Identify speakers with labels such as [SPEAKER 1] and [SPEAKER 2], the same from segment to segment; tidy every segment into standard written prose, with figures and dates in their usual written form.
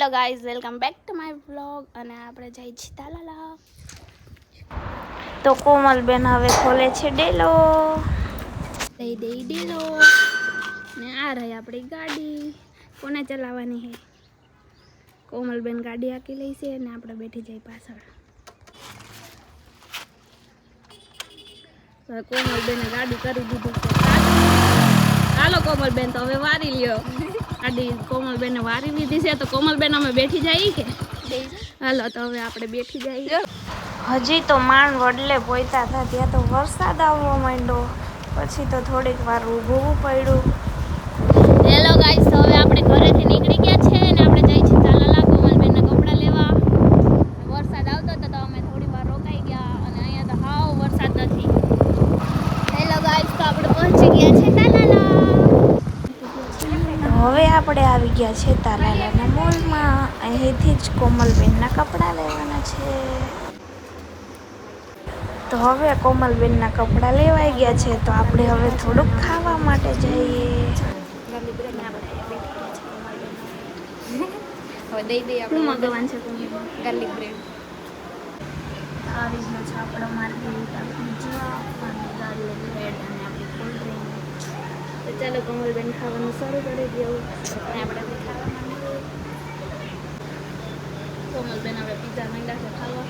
[SPEAKER 1] Hello guys, welcome back to my vlog. અને આપણે જઈ છીએ તાલાલા. તો કોમલબેન હવે ખોલે છે ડેલો. દઈ ડેલો. ને આ રહી આપણી ગાડી. કોને ચલાવવાની છે? કોમલબેન ગાડી હાકી લઈ છે અને આપણે બેઠી જઈ પાછળ. કોમલબેને ગાડી કરી દીધી છે. હાલો કોમલબેન, તો હવે વારી લ્યો ગાડી. કોમલબેને વારી લીધી છે તો કોમલબેન અમે બેઠી જઈએ કે? હાલો તો હવે આપણે બેઠી જઈએ. હજી તો માંડ વડલે પોઈતા હતા ત્યાં તો વરસાદ આવવા માંડ્યો. પછી તો થોડીક વાર ઊભું પડ્યું. હેલો ગાઈસ, તો હવે આપણે ઘરેથી નીકળી ગયા છે અને આપણે જઈ છીએ તાલાલા કોમલબેનના કપડાં લેવા. વરસાદ આવતો હતો તો અમે થોડી વાર રોકાઈ ગયા અને અહીંયા તો હાવ વરસાદ નથી. હેલો ગાઈસ, તો આપણે પહોંચી ગયા છે તાલાલા. હવે આપણે આવી ગયા છે તાલાલાના મોલમાં. અહીંથી જ કોમલબેનના કપડાં લેવાના છે. તો હવે કોમલબેનના કપડાં લેવાઈ ગયા છે તો આપણે હવે થોડુંક ખાવા માટે જઈએ.
[SPEAKER 2] હવે દઈ દઈએ
[SPEAKER 1] શું મગવાન છે
[SPEAKER 2] ગાર્લિક બ્રેડ.
[SPEAKER 1] આવી ગયો છે આપણો માર્કેટ. પીઝા અને ગાર્લિક બ્રેડ અને આપણી કોલ્ડ ડ્રિંક. તો ચાલો કોમલબેન ખાવાનું શરૂ કરી દઉં અને આપણે ખાવા માંડીએ. કોમલબેન આપણે પીઝા માંગ્યા છે ખાવા.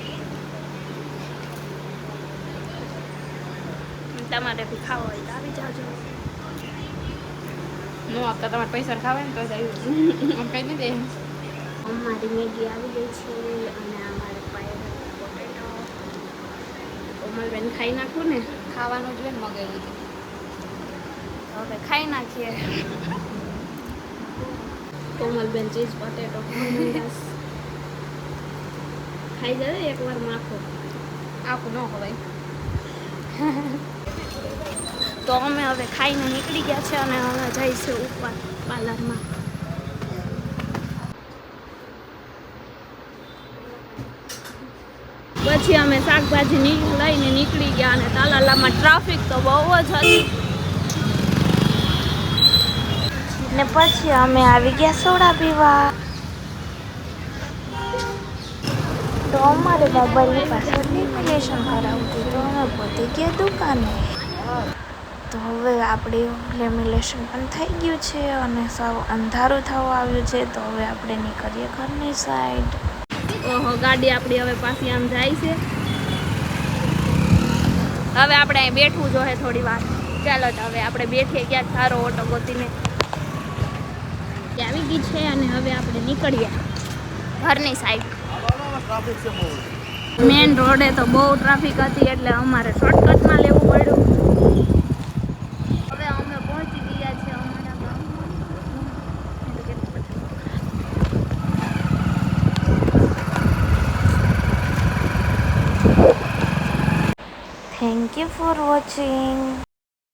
[SPEAKER 1] તમારે બી ખાવા હોય તો આવી જાજો.
[SPEAKER 2] નો આપતા તમારે પૈસા ખાવા ને તો જ આવ્યું. આમ કઈ નહીં દે.
[SPEAKER 1] અમારી મેગી આવી ગઈ છે અને અમારે પાયર પોટેટો. કોમલબેન ખાઈ નાખું ને.
[SPEAKER 2] ખાવાનું જોઈએ ને મગાવ્યું હતું.
[SPEAKER 1] હવે ખાઈ નાખીએ. કોમલબેન ચીઝ પોટેટો ખાઈ જાય એકવાર માખો.
[SPEAKER 2] આખું ન ખવાય.
[SPEAKER 1] તો અમે હવે ખાઈને નીકળી ગયા છે અને હવે જઈશું ઉપર પાર્લરમાં. પછી અમે શાકભાજી લઈને નીકળી ગયા અને તાલાલામાં ટ્રાફિક તો બહુ જ હતી. ને પછી અમે આવી ગયા સોડા પીવા. તો અમારે બાબાની પાસે લેમિનેશન કરાવતું તો અમે પોતે ગયા દુકાને. તો હવે આપણે લેમિનેશન પણ થઈ ગયું છે અને સાવ અંધારું થવા આવ્યું છે. તો હવે આપણે નીકળીએ ઘરની સાઈડ. ઓહો, ગાડી આપણી હવે પાછી આમ જાય છે. હવે આપણે અહીં બેઠવું જોઈએ થોડી વાર. ચાલો તો હવે આપણે બેઠીએ ક્યાંક સારો ઓટો ગોતીને. આવી ગઈ છે અને હવે આપણે નીકળીએ ઘરની સાઈડ. મેન રોડે તો બહુ ટ્રાફિક હતી એટલે અમારે શોર્ટકટમાં લેવું પડ્યું. હવે અમે પહોંચી ગયા છીએ અમારા ગામમાં. Thank you for watching.